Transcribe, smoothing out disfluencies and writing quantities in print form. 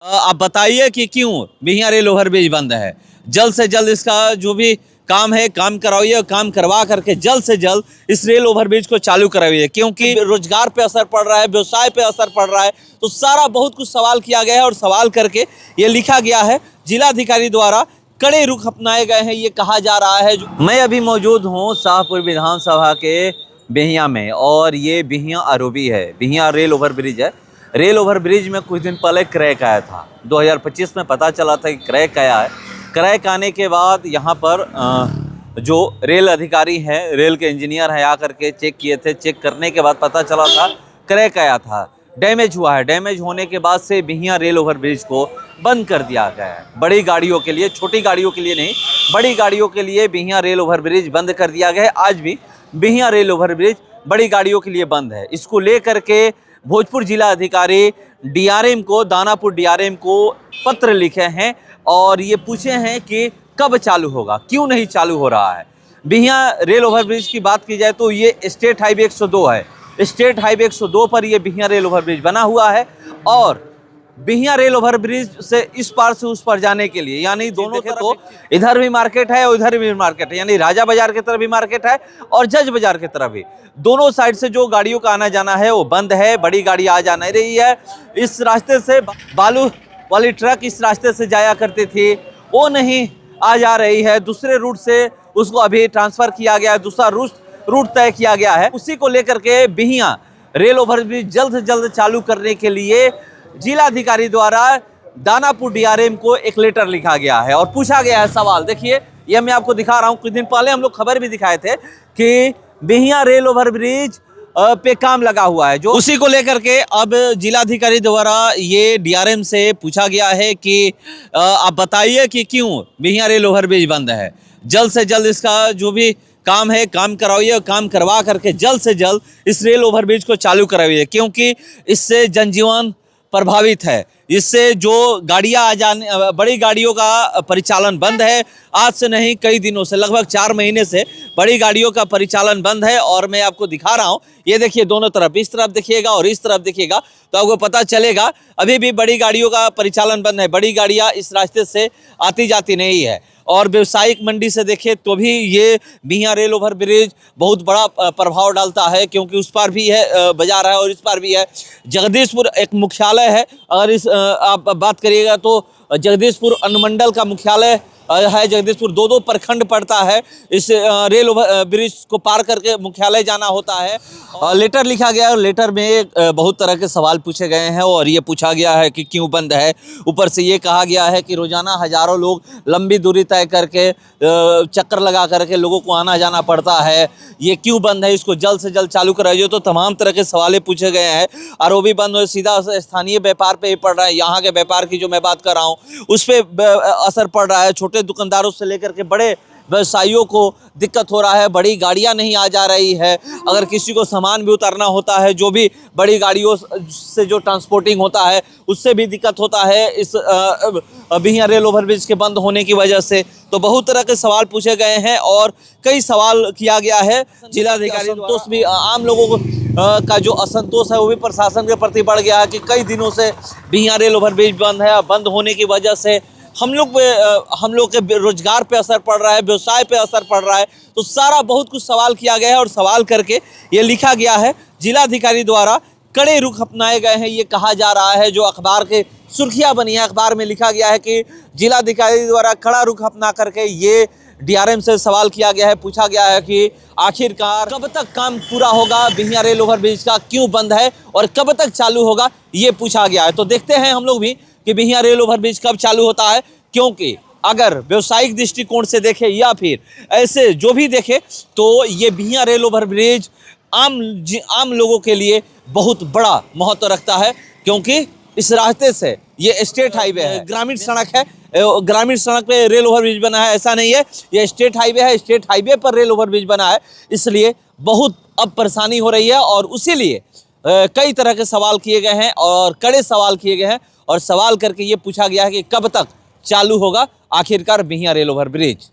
आप बताइए कि क्यों बिहिया रेल ओवरब्रिज बंद है। जल्द से जल्द इसका जो भी काम है काम कराइए, काम करवा करके जल्द से जल्द इस रेल ओवरब्रिज को चालू कराइए, क्योंकि रोजगार पे असर पड़ रहा है, व्यवसाय पे असर पड़ रहा है। तो सारा बहुत कुछ सवाल किया गया है और सवाल करके ये लिखा गया है। जिलाधिकारी द्वारा कड़े रुख अपनाए गए हैं, ये कहा जा रहा है। मैं अभी मौजूद हूँ शाहपुर विधानसभा के बिहिया में, और ये बिहिया आरोबी है, बिहिया रेल ओवरब्रिज है। रेल ओवरब्रिज में कुछ दिन पहले क्रैक आया था। 2025 में पता चला था कि क्रैक आया है। क्रैक आने के बाद यहाँ पर जो रेल अधिकारी हैं, रेल के इंजीनियर हैं, आकर के चेक किए थे। चेक करने के बाद पता चला था क्रैक आया था, डैमेज हुआ है। डैमेज होने के बाद से बिहिया रेल ओवरब्रिज को बंद कर दिया गया है। बड़ी गाड़ियों के लिए, छोटी गाड़ियों के लिए नहीं, बड़ी गाड़ियों के लिए बिहिया रेल ओवरब्रिज बंद कर दिया गया है। आज भी बिहिया रेल ओवरब्रिज बड़ी गाड़ियों के लिए बंद है। इसको लेकर के भोजपुर जिला अधिकारी डीआरएम को, दानापुर डीआरएम को पत्र लिखे हैं और ये पूछे हैं कि कब चालू होगा, क्यों नहीं चालू हो रहा है। बिहिया रेल ओवरब्रिज की बात की जाए तो ये स्टेट हाईवे 102 है। स्टेट हाईवे 102 पर ये बिहिया रेल ओवरब्रिज बना हुआ है, और बिहिया रेल ओवरब्रिज से इस पार से उस पार जाने के लिए, यानी दोनों तरफ तो इधर भी मार्केट है और इधर भी मार्केट है, यानी राजा बाजार की तरफ भी मार्केट है और जज बाजार की तरफ भी। दोनों साइड से जो गाड़ियों का आना जाना है वो बंद है। बड़ी गाड़ी आ जा नहीं रही है। इस रास्ते से बालू वाली ट्रक इस रास्ते से जाया करती थी, वो नहीं आ जा रही है। दूसरे रूट से उसको अभी ट्रांसफर किया गया है, दूसरा रूट तय किया गया है। उसी को लेकर के बिहिया रेल ओवरब्रिज जल्द से जल्द चालू करने के लिए जिलाधिकारी द्वारा दानापुर डीआरएम को एक लेटर लिखा गया है और पूछा गया है सवाल। देखिए, ये मैं आपको दिखा रहा हूँ। कुछ दिन पहले हम लोग खबर भी दिखाए थे कि बिहिया रेल ओवरब्रिज पे काम लगा हुआ है, जो उसी को लेकर के अब जिलाधिकारी द्वारा ये डीआरएम से पूछा गया है कि आप बताइए कि क्यों बिहिया रेल ओवरब्रिज बंद है। जल्द से जल्द इसका जो भी काम है काम कराइए, काम करवा करके जल्द से जल्द इस रेल ओवरब्रिज को चालू कराइए, क्योंकि इससे जनजीवन प्रभावित है। इससे जो गाड़ियां आ जाने, बड़ी गाड़ियों का परिचालन बंद है। आज से नहीं, कई दिनों से, लगभग 4 महीने से बड़ी गाड़ियों का परिचालन बंद है। और मैं आपको दिखा रहा हूं, ये देखिए दोनों तरफ, इस तरफ देखिएगा और इस तरफ देखिएगा तो आपको पता चलेगा अभी भी बड़ी गाड़ियों का परिचालन बंद है। बड़ी गाड़ियां इस रास्ते से आती जाती नहीं है। और व्यावसायिक मंडी से देखें तो भी ये बिहिया रेल ओवरब्रिज बहुत बड़ा प्रभाव डालता है, क्योंकि उस पार भी है बाजार है और इस पार भी है। जगदीशपुर एक मुख्यालय है। अगर इस आप बात करिएगा तो जगदीशपुर अनुमंडल का मुख्यालय है। जगदीशपुर 2-2 प्रखंड पड़ता है। इस रेल ब्रिज को पार करके मुख्यालय जाना होता है। लेटर लिखा गया है और लेटर में बहुत तरह के सवाल पूछे गए हैं और ये पूछा गया है कि क्यों बंद है। ऊपर से ये कहा गया है कि रोजाना हजारों लोग लंबी दूरी तय करके चक्कर लगा करके लोगों को आना जाना पड़ता है, ये क्यों बंद है, इसको जल्द से जल्द चालू कराइए। तो तमाम तरह के सवाल पूछे गए हैं। और वो भी बंद हो, सीधा स्थानीय व्यापार पे ही पड़ रहा है। यहाँ के व्यापार की जो मैं बात कर रहा हूँ उस पर असर पड़ रहा है। छोटे दुकानदारों से लेकर के बड़े व्यवसायियों को दिक्कत हो रहा है। बड़ी गाड़ियां नहीं आ जा रही है। अगर किसी को सामान भी उतारना होता है, जो भी बड़ी गाड़ियों से जो ट्रांसपोर्टिंग होता है, उससे भी दिक्कत होता है इस बिहिया रेल ओवरब्रिज के बंद होने की वजह से। तो बहुत तरह के सवाल पूछे गए हैं और कई सवाल किया गया है। जिलाधिकारी संतोष भी, आम लोगों को का जो असंतोष है वो भी प्रशासन के प्रति बढ़ गया है कि कई दिनों से बिहिया रेल ओवरब्रिज बंद है। बंद होने की वजह से हम लोग के रोजगार पे असर पड़ रहा है, व्यवसाय पे असर पड़ रहा है। तो सारा बहुत कुछ सवाल किया गया है और सवाल करके ये लिखा गया है। जिलाधिकारी द्वारा कड़े रुख अपनाए गए हैं, ये कहा जा रहा है। जो अखबार के सुर्खियां बनी है, अखबार में लिखा गया है कि जिलाधिकारी द्वारा कड़ा रुख अपना करके ये डीआरएम से सवाल किया गया है, पूछा गया है कि आखिरकार कब तक काम पूरा होगा, बिहिया रेल ओवरब्रिज का क्यों बंद है और कब तक चालू होगा, ये पूछा गया है। तो देखते हैं हम लोग भी कि बिहिया रेल ओवरब्रिज कब चालू होता है, क्योंकि अगर व्यावसायिक दृष्टिकोण से देखें या फिर ऐसे जो भी देखें तो ये बिहिया रेल ओवरब्रिज आम लोगों के लिए बहुत बड़ा महत्व रखता है, क्योंकि इस रास्ते से ये स्टेट हाईवे है, ग्रामीण सड़क है। ग्रामीण सड़क पे रेल ओवरब्रिज बना है ऐसा नहीं है, ये स्टेट हाईवे है। स्टेट हाईवे पर रेल ओवरब्रिज बना है, इसलिए बहुत अब परेशानी हो रही है। और उसी लिए कई तरह के सवाल किए गए हैं और कड़े सवाल किए गए हैं और सवाल करके ये पूछा गया है कि कब तक चालू होगा आखिरकार बिहिया रेल ओवरब्रिज।